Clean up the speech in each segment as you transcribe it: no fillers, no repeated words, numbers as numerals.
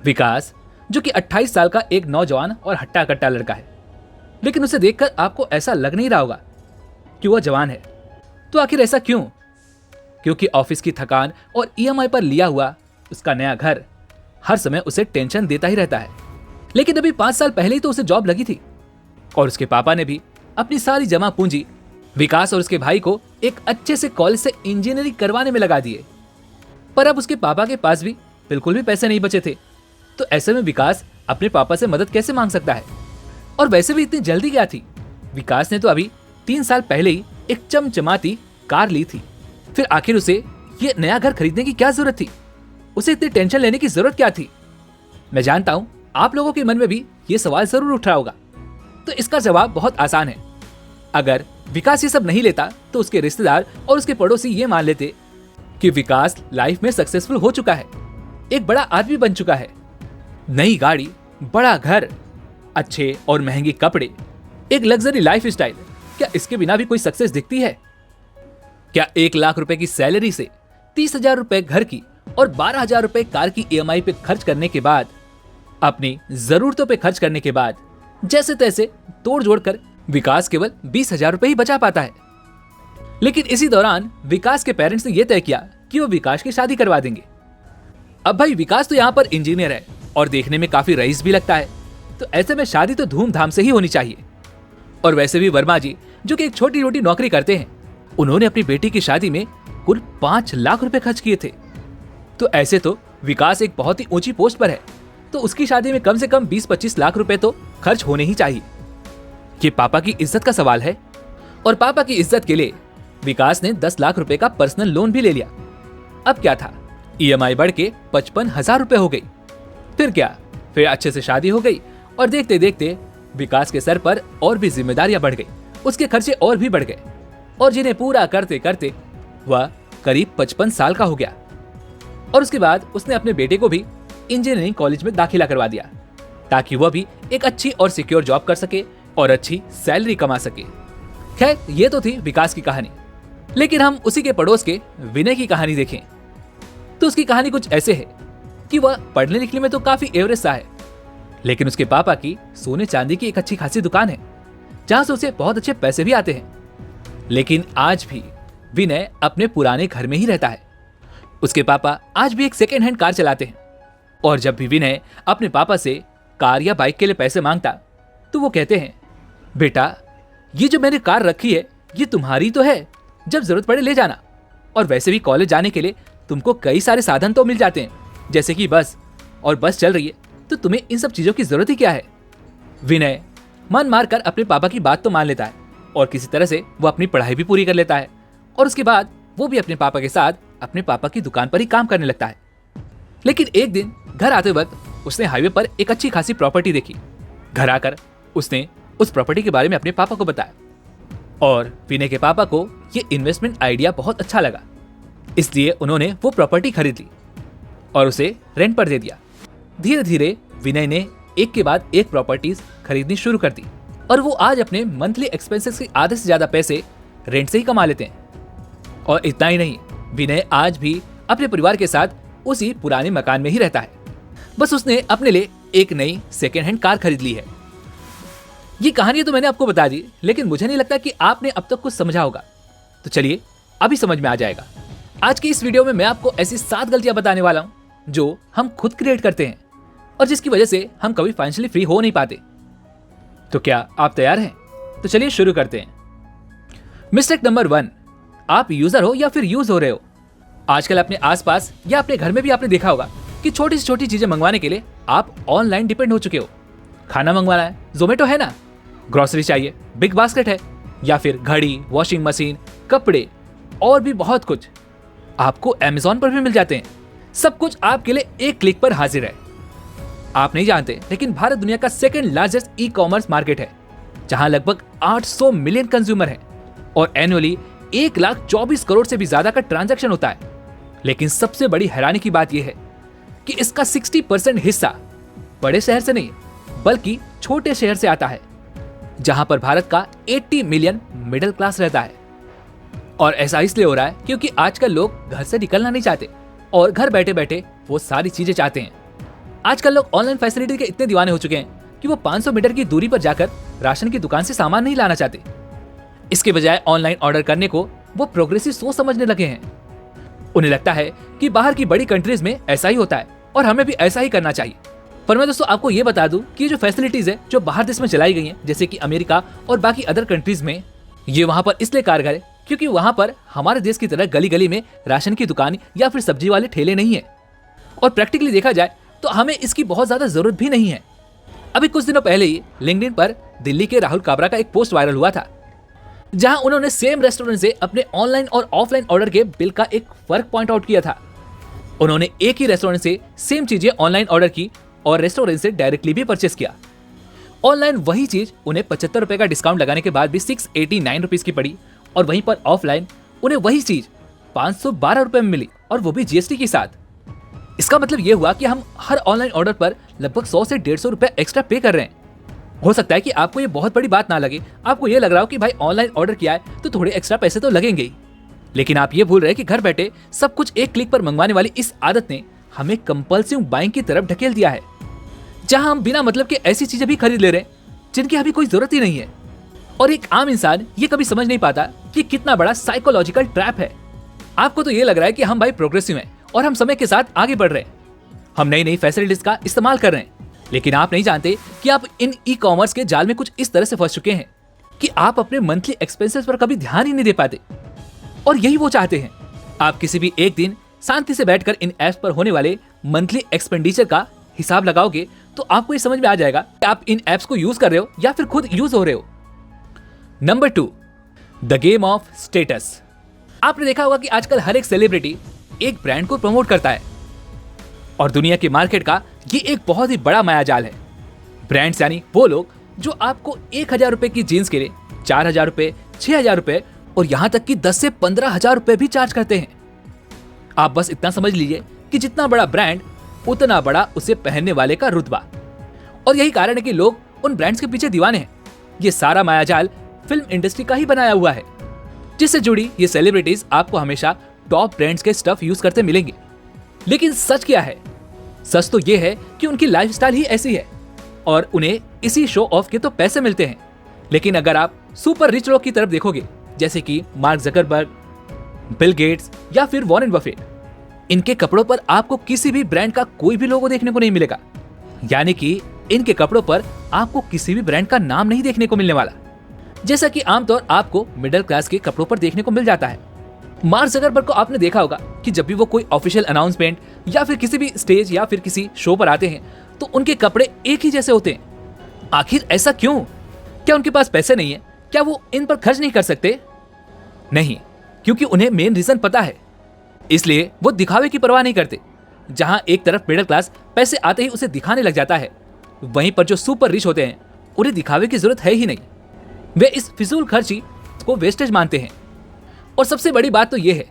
विकास, जो कि 28 साल का एक नौजवान और हट्टा कट्टा लड़का है, लेकिन उसे देखकर आपको ऐसा लग नहीं रहा होगा कि वह जवान है। तो आखिर ऐसा क्यों? क्योंकि ऑफिस की थकान और ईएमआई पर लिया हुआ उसका नया घर हर समय उसे टेंशन देता ही रहता है। लेकिन अभी 5 साल पहले ही तो उसे जॉब लगी थी और उसके पापा ने भी अपनी सारी जमा पूंजी विकास और उसके भाई को एक अच्छे से कॉलेज से इंजीनियरिंग करवाने में लगा दिए। पर अब उसके पापा के पास भी बिल्कुल भी पैसे नहीं बचे थे। तो ऐसे में विकास अपने पापा से मदद कैसे मांग सकता है? और वैसे भी इतनी जल्दी क्या थी? विकास ने तो अभी 3 साल पहले ही एक चमचमाती कार ली थी। फिर आखिर उसे ये नया घर खरीदने की क्या जरूरत थी? उसे इतनी टेंशन लेने की जरूरत क्या थी? मैं जानता हूं आप लोगों के मन में भी ये सवाल जरूर उठ रहा होगा। तो इसका जवाब बहुत आसान है। अगर विकास ये सब नहीं लेता तो उसके रिश्तेदार और उसके पड़ोसी ये मान लेते कि विकास लाइफ में सक्सेसफुल हो चुका है, एक बड़ा आदमी बन चुका है। नई गाड़ी, बड़ा घर, अच्छे और महंगे कपड़े, एक लग्जरी लाइफ स्टाइल, क्या इसके बिना भी कोई सक्सेस दिखती है? क्या 1 लाख रुपए की सैलरी से 30,000 रुपए घर की और 12,000 रुपए कार की ईएमआई पे खर्च करने के बाद, अपनी जरूरतों पे खर्च करने के बाद जैसे तैसे तोड़ जोड़ कर विकास केवल 20,000 रुपए ही बचा पाता है? लेकिन इसी दौरान विकास के पेरेंट्स ने यह तय किया कि वो विकास की शादी करवा देंगे। अब भाई विकास तो यहाँ पर इंजीनियर है और देखने में काफी रईस भी लगता है, तो ऐसे में शादी तो धूमधाम से ही होनी चाहिए। और वैसे भी वर्मा जी, जो कि एक छोटी छोटी नौकरी करते हैं, उन्होंने अपनी बेटी की शादी में कुल 5 लाख रुपए खर्च किए थे। तो ऐसे तो विकास एक बहुत ही ऊंची पोस्ट पर है, तो उसकी शादी में कम से कम 20-25 लाख रुपए तो खर्च होने ही चाहिए। ये पापा की इज्जत का सवाल है और पापा की इज्जत के लिए विकास ने 10 लाख रुपए का पर्सनल लोन भी ले लिया। अब क्या था, ईएमआई बढ़ के 55,000 रुपए हो गई। फिर क्या, फिर अच्छे से शादी हो गई और देखते देखते विकास के सर पर और भी जिम्मेदारियां बढ़ गई, उसके खर्चे और भी बढ़ गए और जिन्हें पूरा करते करते वह करीब 55 साल का हो गया। और उसके बाद उसने अपने बेटे को भी इंजीनियरिंग कॉलेज में दाखिला करवा दिया ताकि वह भी एक अच्छी और सिक्योर जॉब कर सके और अच्छी सैलरी कमा सके। खैर, ये तो थी विकास की कहानी। लेकिन हम उसी के पड़ोस के विनय की कहानी देखें तो उसकी कहानी कुछ ऐसे है कि वह पढ़ने लिखने में तो काफी एवरेज सा है, लेकिन उसके पापा की सोने चांदी की एक अच्छी खासी दुकान है जहां से उसे बहुत अच्छे पैसे भी आते हैं। लेकिन आज भी विनय अपने पुराने घर में ही रहता है। उसके पापा आज भी एक सेकेंड हैंड कार चलाते हैं और जब भी विनय अपने पापा से कार या बाइक के लिए पैसे मांगता तो वो कहते हैं, बेटा ये जो मैंने कार रखी है ये तुम्हारी तो है, जब जरूरत पड़े ले जाना। और वैसे भी कॉलेज जाने के लिए तुमको कई सारे साधन तो मिल जाते हैं, जैसे कि बस, और बस चल रही है तो तुम्हें इन सब चीजों की जरूरत ही क्या है। विनय मन मारकर अपने पापा की बात तो मान लेता है और किसी तरह से वो अपनी पढ़ाई भी पूरी कर लेता है और उसके बाद वो भी अपने पापा के साथ अपने पापा की दुकान पर ही काम करने लगता है। लेकिन एक दिन घर आते वक्त उसने हाईवे पर एक अच्छी खासी प्रॉपर्टी देखी। घर आकर उसने उस प्रॉपर्टी के बारे में अपने पापा को बताया और विनय के पापा को ये इन्वेस्टमेंट आइडिया बहुत अच्छा लगा, इसलिए उन्होंने वो प्रॉपर्टी खरीद ली और उसे रेंट पर दे दिया। धीरे धीरे विनय ने एक के बाद एक प्रॉपर्टीज खरीदनी शुरू कर दी और वो आज अपने मंथली एक्सपेंसेस के आधे से ज्यादा पैसे रेंट से ही कमा लेते हैं। और इतना ही नहीं, विनय आज भी अपने परिवार के साथ उसी पुराने मकान में ही रहता है, बस उसने अपने लिए एक नई सेकेंड हैंड कार खरीद ली है। ये कहानी तो मैंने आपको बता दी, लेकिन मुझे नहीं लगता कि आपने अब तक कुछ समझा होगा। तो चलिए अभी समझ में आ जाएगा। आज की इस वीडियो में मैं आपको ऐसी 7 गलतियां बताने वाला हूं जो हम खुद क्रिएट करते हैं और जिसकी वजह से हम कभी फाइनेंशियली फ्री हो नहीं पाते। तो क्या आप तैयार हैं? तो चलिए शुरू करते हैं। मिस्टेक नंबर 1, आप यूजर हो या फिर यूज हो रहे हो। आजकल अपने आसपास या अपने घर में भी आपने देखा होगा कि छोटी से छोटी चीजें मंगवाने के लिए आप ऑनलाइन डिपेंड हो चुके हो। खाना मंगवाना है, जोमेटो है ना, ग्रोसरी चाहिए, बिग बास्केट है, या फिर घड़ी, वॉशिंग मशीन, कपड़े और भी बहुत कुछ आपको अमेज़न पर भी मिल जाते हैं। सब कुछ आपके लिए एक क्लिक पर हाजिर है। आप नहीं जानते, लेकिन भारत दुनिया का second largest e commerce market है जहां लगभग 800 मिलियन कंज्यूमर हैं और एनुअली 1,24 करोड़ से भी ज्यादा का ट्रांजैक्शन होता है। लेकिन सबसे बड़ी हैरानी की बात यह है कि इसका 60% हिस्सा बड़े शहर से नहीं बल्कि छोटे शहर से आता है जहां पर भारत का 80 मिलियन मिडिल क्लास रहता है। और ऐसा इसलिए हो रहा है क्योंकि आजकल लोग घर से निकलना नहीं चाहते और घर बैठे बैठे वो सारी चीजें चाहते हैं। आजकल लोग ऑनलाइन फैसिलिटी के इतने दीवाने हो चुके हैं कि वो 500 मीटर की दूरी पर जाकर राशन की दुकान से सामान नहीं लाना चाहते। इसके बजाय ऑनलाइन ऑर्डर करने को वो प्रोग्रेसिव सोच समझने लगे हैं। उन्हें लगता है कि बाहर की बड़ी कंट्रीज में ऐसा ही होता है और हमें भी ऐसा ही करना चाहिए। पर मैं दोस्तों आपको ये बता दूं कि जो फैसिलिटीज है जो बाहर देश में चलाई गई हैं, जैसे कि अमेरिका और बाकी अदर कंट्रीज में, ये वहां पर इसलिए कारगर है क्योंकि वहां पर हमारे देश की तरह गली गली में राशन की दुकान या फिर सब्जी वाले ठेले नहीं है। और प्रैक्टिकली देखा जाए तो हमें इसकी बहुत ज्यादा जरूरत भी नहीं है। अभी कुछ दिनों पहले ही लिंक्डइन पर दिल्ली के राहुल काबरा का एक पोस्ट वायरल हुआ था, जहां उन्होंने सेम रेस्टोरेंट से अपने ऑनलाइन और ऑफलाइन ऑर्डर के बिल का एक फर्क पॉइंट आउट किया था। उन्होंने एक ही रेस्टोरेंट से सेम चीजें ऑनलाइन ऑर्डर की और रेस्टोरेंट से डायरेक्टली भी परचेस किया। ऑनलाइन वही चीज उन्हें 75 रुपए का डिस्काउंट लगाने के बाद भी 689 रुपीज की पड़ी, और वहीं पर ऑफलाइन उन्हें वही चीज 512 रुपए में मिली, और वो भी जीएसटी के साथ। इसका मतलब ये हुआ कि हम हर ऑनलाइन ऑर्डर पर लगभग 100 से 150 रुपए एक्स्ट्रा पे कर रहे हैं। हो सकता है कि आपको ये बहुत बड़ी बात ना लगे, आपको ये लग रहा हो कि भाई ऑनलाइन ऑर्डर किया है तो थोड़े एक्स्ट्रा पैसे तो लगेंगे ही, लेकिन आप ये भूल रहे हैं कि घर बैठे सब कुछ एक क्लिक पर मंगवाने वाली इस आदत ने हमें कंपल्सिव बाइंग की तरफ ढकेल दिया है, जहां हम बिना मतलब के ऐसी चीजें भी खरीद ले रहे हैं जिनकी अभी कोई जरूरत ही नहीं है। और एक आम इंसान ये कभी समझ नहीं पाता कि कितना बड़ा साइकोलॉजिकल ट्रैप है। आपको तो ये लग रहा है कि हम भाई प्रोग्रेसिव हैं और हम समय के साथ आगे बढ़ रहे हैं, हम नई नई फैसिलिटीज का इस्तेमाल कर रहे हैं, लेकिन आप नहीं जानते कि आप इन ई कॉमर्स के जाल में कुछ इस तरह से फंस चुके हैं कि आप अपने मंथली एक्सपेंसेस पर कभी ध्यान ही नहीं दे पाते। और यही वो चाहते हैं, आप किसी भी एक दिन शांति से बैठकर इन ऐप्स पर होने वाले मंथली एक्सपेंडिचर का हिसाब लगाओगे तो आपको ये समझ में आ जाएगा कि आप इन ऐप्स को यूज कर रहे हो या फिर खुद यूज हो रहे हो। Number 2, the game of status. आपने देखा होगा कि आजकल हर एक सेलिब्रिटी एक ब्रांड को प्रमोट करता है, और दुनिया की मार्केट का ये एक बहुत ही बड़ा मायाजाल है। ब्रांड्स यानी वो लोग जो आपको 1000 रुपए की जीन्स के लिए 4000 रुपए, 6000 रुपए और यहां तक कि 10 से 15,000 रुपए भी चार्ज करते हैं। आप बस इतना समझ लीजिए कि जितना बड़ा ब्रांड उतना बड़ा उसे पहनने वाले का रुतबा। और यही कारण है कि लोग उन ब्रांड्स के पीछे दीवाने हैं। ये सारा मायाजाल फिल्म इंडस्ट्री का ही बनाया हुआ है, जिससे जुड़ी ये सेलिब्रिटीज आपको हमेशा टॉप ब्रांड्स के स्टफ यूज करते मिलेंगे। लेकिन सच क्या है? सच तो ये है कि उनकी लाइफस्टाइल ही ऐसी है और उन्हें इसी शो ऑफ के तो पैसे मिलते हैं। लेकिन अगर आप सुपर रिच लोग की तरफ देखोगे, जैसे कि मार्क जकरबर्ग, बिल गेट्स या फिर वॉरेन बफेट, इनके कपड़ों पर आपको किसी भी ब्रांड का कोई भी लोगो देखने को नहीं मिलेगा। यानी कि इनके कपड़ों पर आपको किसी भी ब्रांड का नाम नहीं देखने को मिलने वाला, जैसा कि आमतौर आपको मिडिल क्लास के कपड़ों पर देखने को मिल जाता है। मार्क जकरबर्ग को आपने देखा होगा कि जब भी वो कोई ऑफिशियल अनाउंसमेंट या फिर किसी भी स्टेज या फिर किसी शो पर आते हैं तो उनके कपड़े एक ही जैसे होते हैं। आखिर ऐसा क्यों? क्या उनके पास पैसे नहीं है? क्या वो इन पर खर्च नहीं कर सकते? नहीं, क्योंकि उन्हें मेन रीजन पता है, इसलिए वो दिखावे की परवाह नहीं करते। जहां एक तरफ मिडिल क्लास पैसे आते ही उसे दिखाने लग जाता है, वहीं पर जो सुपर रिच होते हैं उन्हें दिखावे की जरूरत है ही नहीं। वे इस फिजूल खर्ची को वेस्टेज मानते हैं। और सबसे बड़ी बात तो यह है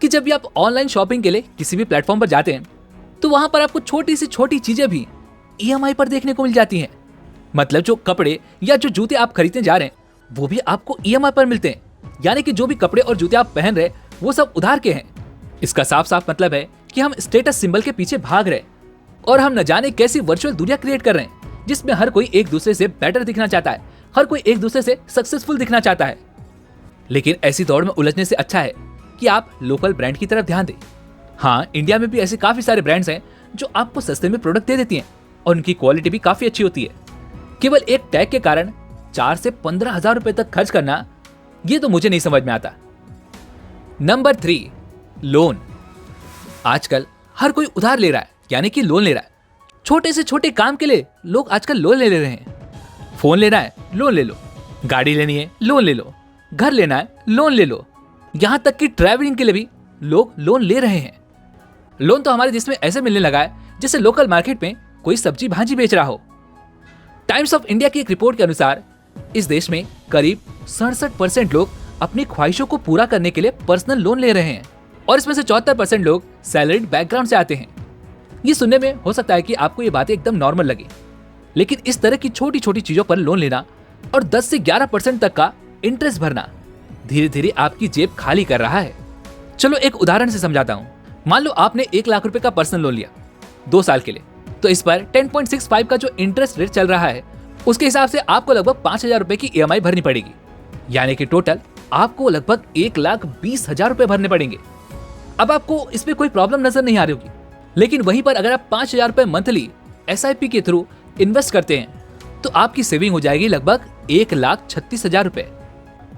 कि जब भी आप ऑनलाइन शॉपिंग के लिए किसी भी प्लेटफॉर्म पर जाते हैं तो वहां पर आपको छोटी से छोटी चीजें भी ईएमआई पर देखने को मिल जाती हैं। मतलब जो कपड़े या जो जूते आप खरीदने जा रहे हैं वो भी आपको ईएमआई पर मिलते हैं। यानी कि जो भी कपड़े और जूते आप पहन रहे वो सब उधार के हैं। इसका साफ साफ मतलब है कि हम स्टेटस सिंबल के पीछे भाग रहे हैं और हम न जाने कैसी वर्चुअल दुनिया क्रिएट कर रहे हैं जिसमें हर कोई एक दूसरे से बेटर दिखना चाहता है, हर कोई एक दूसरे से सक्सेसफुल दिखना चाहता है। लेकिन ऐसी दौड़ में उलझने से अच्छा है कि आप लोकल ब्रांड की तरफ ध्यान दें। हाँ, इंडिया में भी ऐसे काफी सारे ब्रांड्स हैं जो आपको सस्ते में प्रोडक्ट दे देती हैं और उनकी क्वालिटी भी काफी अच्छी होती है। केवल एक टैग के कारण 4 से 15,000 रुपए तक खर्च करना, ये तो मुझे नहीं समझ में आता। Number 3, loan. आजकल हर कोई उधार ले रहा है, यानी कि लोन ले रहा है। छोटे से छोटे काम के लिए लोग आजकल लोन ले रहे हैं। फोन लेना है, लोन ले लो। गाड़ी लेनी है, लोन ले लो। घर लेना है, लोन ले लो। यहां तक कि ट्रैवलिंग के लिए भी लोग लोन ले रहे हैं। लोन तो हमारे देश में ऐसे मिलने लगा है जैसे लोकल मार्केट में कोई सब्जी भाजी बेच रहा हो। टाइम्स ऑफ इंडिया की एक रिपोर्ट के अनुसार इस देश में करीब 67% लोग अपनी ख्वाहिशों को पूरा करने के लिए पर्सनल लोन ले रहे हैं और इसमें से 74% लोग सैलरीड बैकग्राउंड से आते हैं। ये सुनने में हो सकता है कि आपको ये बातें एकदम नॉर्मल लगे, लेकिन इस तरह की छोटी छोटी चीजों पर लोन लेना और 10 से 11% तक का इंटरेस्ट भरना धीरे धीरे आपकी जेब खाली कर रहा है। चलो एक उदाहरण से समझाता हूँ। मान लो आपने 1 लाख रुपए का पर्सनल लोन लिया 2 साल के लिए, तो इस पर 10.65 का जो इंटरेस्ट रेट चल रहा है उसके हिसाब से आपको लगभग 5,000 रुपए की EMI भरनी पड़ेगी, यानी कि टोटल आपको लगभग 1,20,000 रुपए भरने पड़ेंगे। अब आपको इसमें कोई प्रॉब्लम नजर नहीं आ रही होगी, लेकिन वहीं पर अगर आप 5,000 रुपए मंथली SIP के थ्रू इन्वेस्ट करते हैं तो आपकी सेविंग हो जाएगी लगभग 1,36,000 रुपए,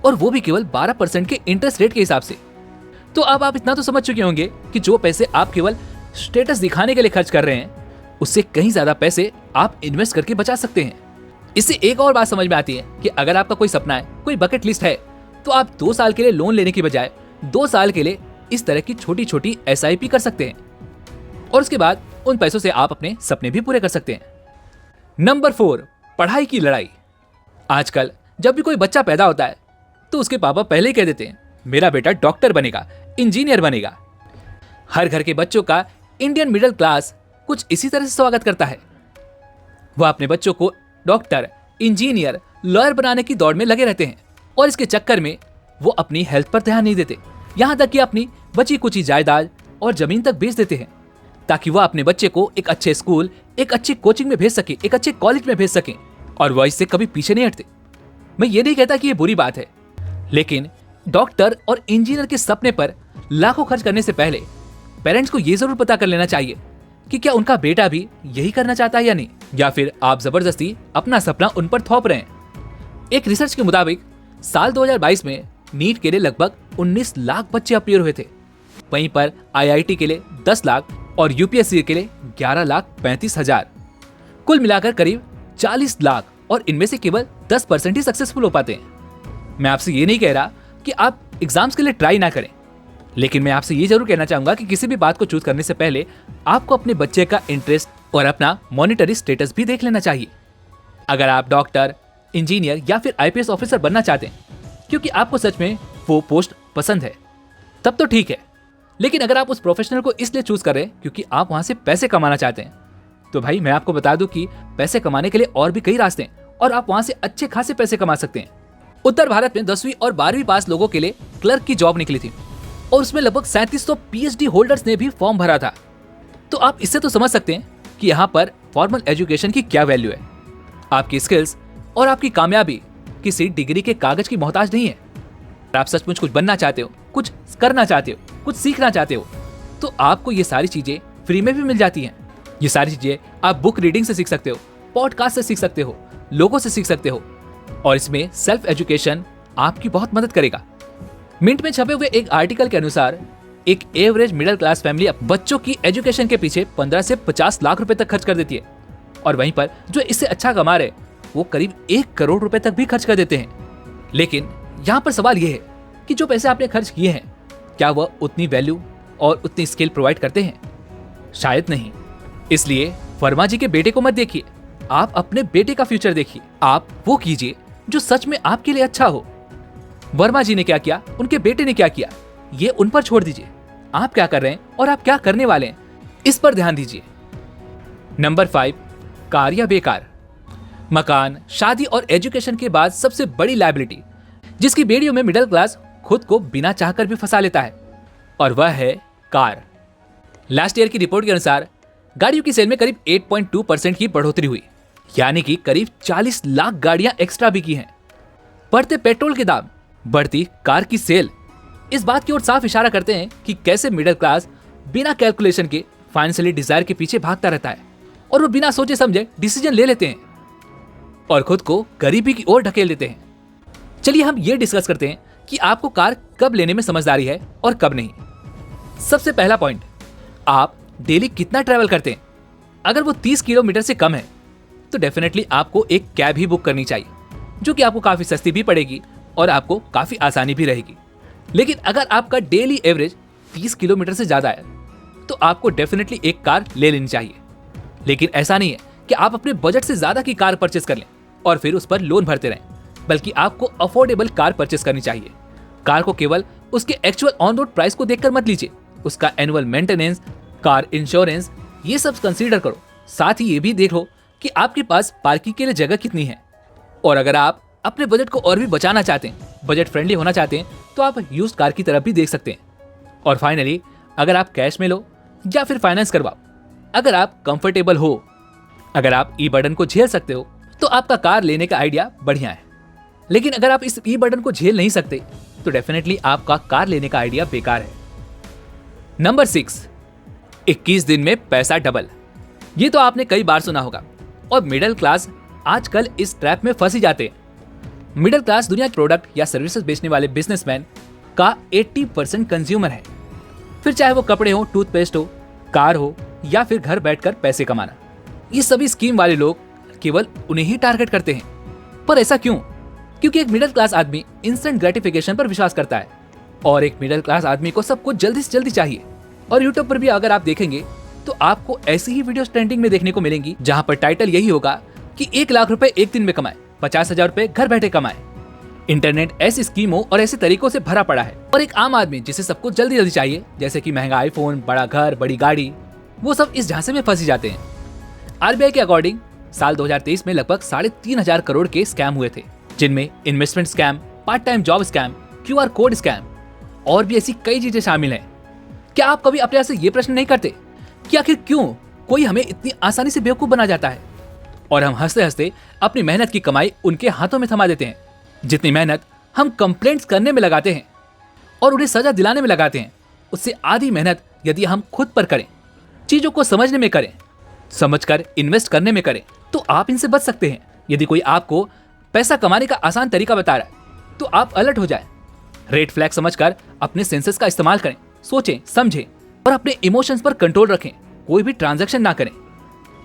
और वो भी केवल 12% के इंटरेस्ट रेट के हिसाब से। तो अब आप इतना तो समझ चुके होंगे कि जो पैसे आप केवल स्टेटस दिखाने के लिए खर्च कर रहे हैं उससे कहीं ज्यादा पैसे आप इन्वेस्ट करके बचा सकते हैं। इससे एक और बात समझ में आती है कि अगर आपका कोई सपना है, कोई बकेट लिस्ट है, तो आप 2 साल के लिए लोन लेने की बजाय 2 साल के लिए इस तरह की छोटी छोटी SIP कर सकते हैं, और उसके बाद उन पैसों से आप अपने सपने भी पूरे कर सकते हैं। नंबर 4, पढ़ाई की लड़ाई। आजकल जब भी कोई बच्चा पैदा होता है तो उसके पापा पहले ही कह देते हैं मेरा बेटा डॉक्टर बनेगा, इंजीनियर बनेगा। हर घर के बच्चों का इंडियन मिडिल क्लास कुछ इसी तरह से स्वागत करता है। वह अपने बच्चों को डॉक्टर, इंजीनियर, लॉयर बनाने की दौड़ में लगे रहते हैं, और इसके चक्कर में वो अपनी हेल्थ पर ध्यान नहीं देते, यहाँ तक कि अपनी बची कुची जायदाद और जमीन तक बेच देते हैं ताकि वह अपने बच्चे को एक अच्छे स्कूल, एक अच्छी कोचिंग में भेज सके, एक अच्छे कॉलेज में भेज सके, और वह इससे कभी पीछे नहीं हटते। मैं ये नहीं कहता कि ये बुरी बात है, लेकिन डॉक्टर और इंजीनियर के सपने पर लाखों खर्च करने से पहले पेरेंट्स को ये जरूर पता कर लेना चाहिए कि क्या उनका बेटा भी यही करना चाहता है या नहीं, या फिर आप जबरदस्ती अपना सपना उन पर थोप रहे हैं। एक रिसर्च के मुताबिक साल 2022 में नीट के लिए लगभग 19 लाख बच्चे अपीयर हुए थे, वहीं पर IIT के लिए 10 लाख और UPSC के लिए 11,35,000, कुल मिलाकर करीब 40 लाख, और इनमें से केवल 10% ही सक्सेसफुल हो पाते हैं। मैं आपसे ये नहीं कह रहा कि आप एग्जाम्स के लिए ट्राई ना करें, लेकिन मैं आपसे ये जरूर कहना चाहूंगा कि किसी भी बात को चूज करने से पहले आपको अपने बच्चे का इंटरेस्ट और अपना मॉनिटरी स्टेटस भी देख लेना चाहिए। अगर आप डॉक्टर, इंजीनियर या फिर IPS ऑफिसर बनना चाहते हैं क्योंकि आपको सच में वो पोस्ट पसंद है, तब तो ठीक है। लेकिन अगर आप उस प्रोफेशनल को इसलिए चूज कर रहे हैं क्योंकि आप वहां से पैसे कमाना चाहते हैं, तो भाई मैं आपको बता दूं कि पैसे कमाने के लिए और भी कई रास्ते हैं, और आप वहां से अच्छे खासे पैसे कमा सकते हैं। उत्तर भारत में 10वीं और 12वीं पास लोगों के लिए क्लर्क की जॉब निकली थी, और उसमें लगभग 3700 PhD होल्डर्स ने भी फॉर्म भरा था। तो आप इससे तो समझ सकते हैं कि यहाँ पर फॉर्मल एजुकेशन की क्या वैल्यू है। आपकी स्किल्स और आपकी कामयाबी किसी डिग्री के कागज की मोहताज नहीं है। अगर आप सचमुच कुछ बनना चाहते हो, कुछ करना चाहते हो, कुछ सीखना चाहते हो, तो आपको ये सारी चीजें फ्री में भी मिल जाती हैं। ये सारी चीजें आप बुक रीडिंग से सीख सकते हो, पॉडकास्ट से सीख सकते हो, लोगों से सीख सकते हो, और इसमें सेल्फ एजुकेशन आपकी बहुत मदद करेगा। मिंट में छपे हुए एक आर्टिकल के अनुसार एक एवरेज मिडिल क्लास फैमिली बच्चों की एजुकेशन के पीछे 15 से 50 लाख रुपए तक खर्च कर देती है, और वहीं पर जो इससे अच्छा कमा रहे वो करीब 1 करोड़ रुपए तक भी खर्च कर देते हैं। लेकिन यहाँ पर सवाल ये है कि जो पैसे आपने खर्च किए हैं क्या वह उतनी वैल्यू और उतनी स्किल प्रोवाइड करते हैं? शायद नहीं। इसलिए वर्मा जी के बेटे को मत देखिए, आप अपने बेटे का फ्यूचर देखिए। आप वो कीजिए जो सच में आपके लिए अच्छा हो। वर्मा जी ने क्या किया, उनके बेटे ने क्या किया, ये उन पर छोड़ दीजिए। आप क्या कर रहे हैं और आप क्या करने वाले हैं, इस पर ध्यान दीजिए। नंबर 5, कार या बेकार। मकान, शादी और एजुकेशन के बाद सबसे बड़ी लायबिलिटी जिसकी बेड़ियों में मिडिल क्लास खुद को बिना चाहकर भी फंसा लेता है, और वह है कार। लास्ट ईयर की रिपोर्ट के अनुसार गाड़ियों की सेल में करीब 8.2% की बढ़ोतरी हुई, यानी कि करीब 40 लाख गाड़ियां एक्स्ट्रा बिकी हैं। बढ़ते पेट्रोल के दाम, बढ़ती कार की सेल इस बात की ओर साफ इशारा करते हैं कि कैसे मिडिल क्लास बिना कैलकुलेशन के फाइनेंशियली डिजायर के पीछे भागता रहता है, और वो बिना सोचे समझे डिसीजन ले लेते हैं और खुद को गरीबी की ओर ढकेल देते हैं। चलिए हम ये डिस्कस करते हैं कि आपको कार कब लेने में समझदारी है और कब नहीं। सबसे पहला पॉइंट, आप डेली कितना ट्रैवल करते हैं। अगर वो 30 किलोमीटर से कम है तो डेफिनेटली आपको एक कैब ही बुक करनी चाहिए, जो कि आपको काफी सस्ती भी पड़ेगी और आपको काफी आसानी भी रहेगी। लेकिन अगर आपका डेली एवरेज 30 किलोमीटर से ज्यादा है तो आपको डेफिनेटली एक कार ले लेनी चाहिए। लेकिन ऐसा नहीं है कि आप अपने बजट से ज्यादा की कार परचेस कर लें और फिर उस पर लोन भरते रहें, बल्कि आपको अफोर्डेबल कार परचेस करनी चाहिए। कार को केवल उसके एक्चुअल ऑन रोड प्राइस को देखकर मत लीजिए, उसका एनुअल मेंटेनेंस, कार इंश्योरेंस, ये सब कंसीडर करो। साथ ही ये भी देखो कि आपके पास पार्किंग के लिए जगह कितनी है। और अगर आप अपने बजट को और भी बचाना चाहते हैं, बजट फ्रेंडली होना चाहते हैं, तो आप यूज्ड कार की तरफ भी देख सकते हैं। और फाइनली, अगर आप कैश में लो या फिर फाइनेंस करवाओ, अगर आप कंफर्टेबल हो अगर आप ई बर्डन को झेल सकते हो तो आपका कार लेने का आइडिया बढ़िया है, लेकिन अगर आप इस ई बर्डन को झेल नहीं सकते तो डेफिनेटली आपका कार लेने का आइडिया बेकार है। नंबर 6, 21 दिन में पैसा डबल। ये तो आपने कई बार सुना होगा और मिडिल क्लास आजकल इस ट्रैप में फंसी जाते हैं। मिडिल क्लास दुनिया के प्रोडक्ट या सर्विसेज बेचने वाले बिजनेसमैन का 80% कंज्यूमर है। फिर चाहे वो कपड़े हो, टूथपेस्ट हो, कार हो या फिर घर बैठकर पैसे कमाना, ये सभी स्कीम वाले लोग केवल उन्हें ही टारगेट करते हैं। पर ऐसा क्यों? क्योंकि एक मिडिल क्लास आदमी इंस्टेंट ग्रेटिफिकेशन पर विश्वास करता है और एक मिडिल क्लास आदमी को सब कुछ जल्दी से जल्दी चाहिए। और यूट्यूब पर भी अगर आप देखेंगे तो आपको ऐसी ही वीडियोस ट्रेंडिंग में देखने को मिलेंगी जहां पर टाइटल यही होगा कि 1 लाख रुपए एक दिन में कमाए, 50,000 रुपए घर बैठे कमाए। इंटरनेट ऐसी स्कीमों और ऐसे तरीकों से भरा पड़ा है और एक आम आदमी जिसे सब कुछ जल्दी जल्दी चाहिए, जैसे कि महंगा आईफोन, बड़ा घर, बड़ी गाड़ी, वो सब इस झांसे में फंसी जाते हैं। आरबीआई के अकॉर्डिंग साल 2023 में लगभग 3,500 करोड़ के स्कैम हुए थे, जिनमें investment scam, part time job scam, QR code scam और भी ऐसी कई चीजें शामिल हैं। क्या आप कभी अपने आप से ये प्रश्न नहीं करते कि आखिर क्यों कोई हमें इतनी आसानी से बेवकूफ बना जाता है और हम हंसते हंसते अपनी मेहनत की कमाई उनके हाथों में थमा देते हैं? जितनी मेहनत हम कंप्लेंट्स करने में लगाते हैं और उन्हें सजा दिलाने में लगाते हैं, उससे आधी मेहनत यदि हम खुद पर करें, चीजों को समझने में करें, समझकर इन्वेस्ट करने में करें, तो आप इनसे बच सकते हैं। यदि कोई आपको पैसा कमाने का आसान तरीका बता रहा है तो आप अलर्ट हो जाएं। रेड फ्लैग समझकर अपने सेंसेस का इस्तेमाल करें, सोचें, समझें और अपने इमोशंस पर कंट्रोल रखें। कोई भी ट्रांजैक्शन ना करें।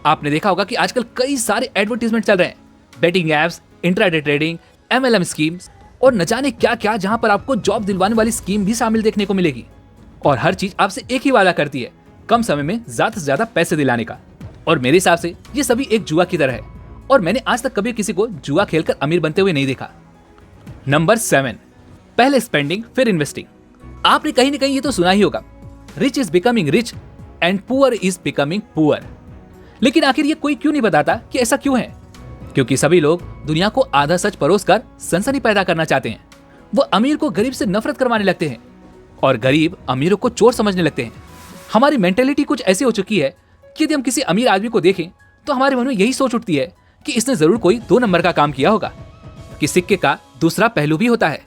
आपने देखा होगा कि आजकल कई सारे एडवर्टीजमेंट चल रहे हैं, betting apps, intraday trading, MLM schemes और न जाने क्या क्या, जहां पर आपको जॉब दिलवाने वाली स्कीम भी शामिल देखने को मिलेगी। और हर चीज आपसे एक ही वादा करती है, कम समय में ज्यादा से ज्यादा पैसे दिलाने का। और मेरे हिसाब से ये सभी एक जुआ की तरह है और मैंने आज तक कभी किसी को जुआ खेलकर अमीर बनते हुए नहीं देखा। नंबर 7, पहले स्पेंडिंग फिर इन्वेस्टिंग। आपने कहीं ना कहीं ये तो सुना ही होगा, rich is becoming rich and poor is becoming poor. लेकिन आखिर ये कोई क्यों नहीं बताता कि ऐसा क्यों है? क्योंकि सभी लोग दुनिया को आधा सच परोसकर सनसनी पैदा करना चाहते हैं। वो अमीर को गरीब से नफरत करवाने लगते हैं और गरीब अमीरों को चोर समझने लगते हैं। हमारी मेंटेलिटी कुछ ऐसी हो चुकी है कि यदि हम किसी अमीर आदमी को देखें तो हमारे मन में यही सोच उठती है कि इसने जरूर कोई 2 नंबर का काम किया होगा, कि सिक्के का दूसरा पहलू भी होता है।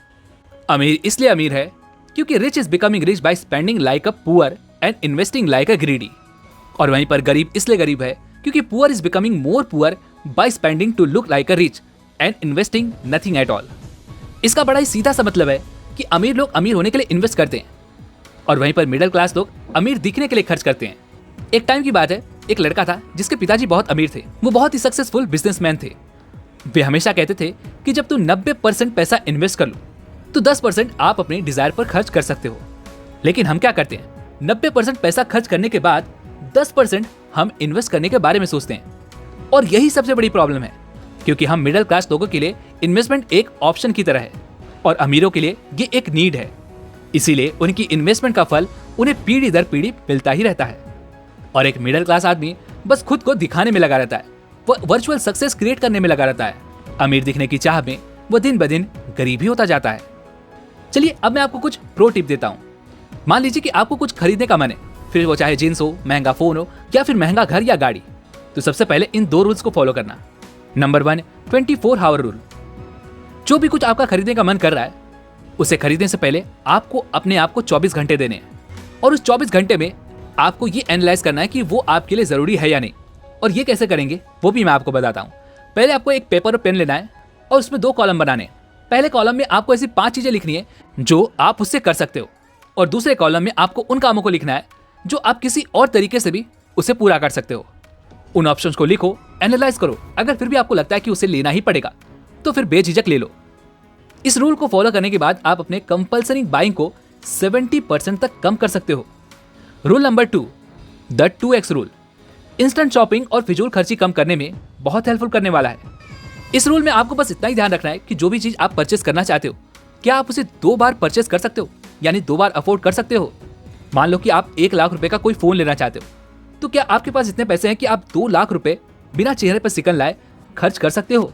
अमीर इसलिए अमीर है क्योंकि rich is becoming rich by spending like a poor and investing like a greedy. और वहीं पर गरीब इसलिए गरीब है क्योंकि poor is becoming more poor by spending to look like a rich and investing nothing at all. इसका बड़ा ही सीधा सा मतलब है कि अमीर लोग अमीर होने के लिए इन्वेस्ट करते हैं और वहीं पर मिडिल क्लास लोग अमीर दिखने के लिए खर्च करते हैं। एक टाइम की बात है, एक लड़का था जिसके पिताजी बहुत अमीर थे। वो बहुत ही सक्सेसफुल बिजनेसमैन थे। वे हमेशा कहते थे कि जब तू 90% पैसा इन्वेस्ट कर लो तो 10% आप अपने डिजायर पर खर्च कर सकते हो। लेकिन हम क्या करते हैं, 90% पैसा खर्च करने के बाद 10% हम इन्वेस्ट करने के बारे में सोचते हैं। और यही सबसे बड़ी प्रॉब्लम है, क्योंकि हम मिडिल क्लास लोगों के लिए इन्वेस्टमेंट एक ऑप्शन की तरह है और अमीरों के लिए ये एक नीड है। इसीलिए उनकी इन्वेस्टमेंट का फल उन्हें पीढ़ी दर पीढ़ी मिलता ही रहता है। और एक मिडिल क्लास आदमी बस खुद को दिखाने में लगा रहता है, वो वर्चुअल सक्सेस क्रिएट करने में लगा रहता है। अमीर दिखने की चाह में वो दिन ब दिन गरीब ही होता जाता है। चलिए अब मैं आपको कुछ प्रो टिप देता हूँ। मान लीजिए कि आपको कुछ खरीदने का मन है, फिर वो चाहे जींस हो, महंगा फोन हो या फिर महंगा घर या गाड़ी। तो सबसे पहले इन 2 रूल्स को फॉलो करना। Number 1, 24 hour rule. जो भी कुछ आपका खरीदने का मन कर रहा है उसे खरीदने से पहले आपको अपने आप को 24 घंटे देने हैं और उस 24 घंटे में आपको ये एनालाइज करना है कि वो आपके लिए जरूरी है या नहीं। और ये कैसे करेंगे वो भी मैं आपको बताता हूँ। पहले आपको एक पेपर और पेन लेना है और उसमें 2 कॉलम बनाने हैं। पहले कॉलम में आपको ऐसी 5 चीजें लिखनी है जो आप उससे कर सकते हो और दूसरे कॉलम में आपको उन कामों को लिखना है जो आप किसी और तरीके से भी उसे पूरा कर सकते हो। उन ऑप्शंस को लिखो, एनालाइज करो। अगर फिर भी आपको लगता है कि उसे लेना ही पड़ेगा तो फिर बेझिझक ले लो। इस रूल को फॉलो करने के बाद आप अपने कंपल्सरी बाइंग को 70% तक कम कर सकते हो। Rule number 2, the 2x rule. Instant shopping और फिजूल खर्ची कम करने में बहुत हेल्पफुल करने वाला है। इस रूल में आपको बस इतना ही ध्यान रखना है कि जो भी चीज आप परचेस करना चाहते हो, क्या आप उसे 2 बार परचेस कर सकते हो, यानी 2 बार अफोर्ड कर सकते हो। मान लो कि आप 1 लाख रुपए का कोई फोन लेना चाहते हो, तो क्या आपके पास इतने पैसे हैं कि आप 2 लाख रुपए बिना चेहरे पर सिकन लाए खर्च कर सकते हो।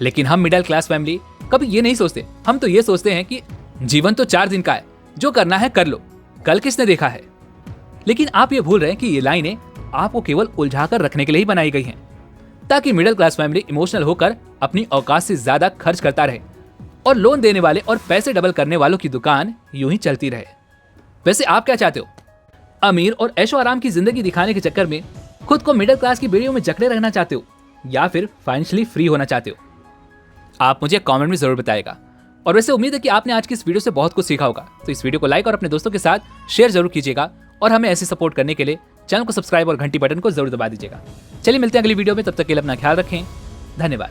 लेकिन हम मिडिल क्लास फैमिली कभी ये नहीं सोचते। हम तो ये सोचते हैं कि जीवन तो 4 दिन का है, जो करना है कर लो, कल किसने देखा है। लेकिन आप ये भूल रहे हैं कि ये लाइनें आपको केवल उलझाकर रखने के लिए ही बनाई गई हैं। ताकि मिडिल क्लास फैमिली इमोशनल होकर अपनी औकात से ज्यादा खर्च करता रहे और लोन देने वाले और पैसे डबल करने वालों की दुकान यूं ही चलती रहे। वैसे आप क्या चाहते हो? अमीर और ऐशो आराम की जिंदगी दिखाने के चक्कर में खुद को मिडिल क्लास की बेड़ियों में जकड़े रहना चाहते हो या फिर फाइनेंशियली फ्री होना चाहते हो? आप मुझे कमेंट में जरूर बताएगा। और वैसे उम्मीद है कि आपने आज की इस वीडियो से बहुत कुछ सीखा होगा, तो इस वीडियो को लाइक और अपने दोस्तों के साथ शेयर जरूर कीजिएगा और हमें ऐसे सपोर्ट करने के लिए चैनल को सब्सक्राइब और घंटी बटन को जरूर दबा दीजिएगा। चलिए मिलते हैं अगली वीडियो में, तब तक के लिए अपना ख्याल रखें। धन्यवाद।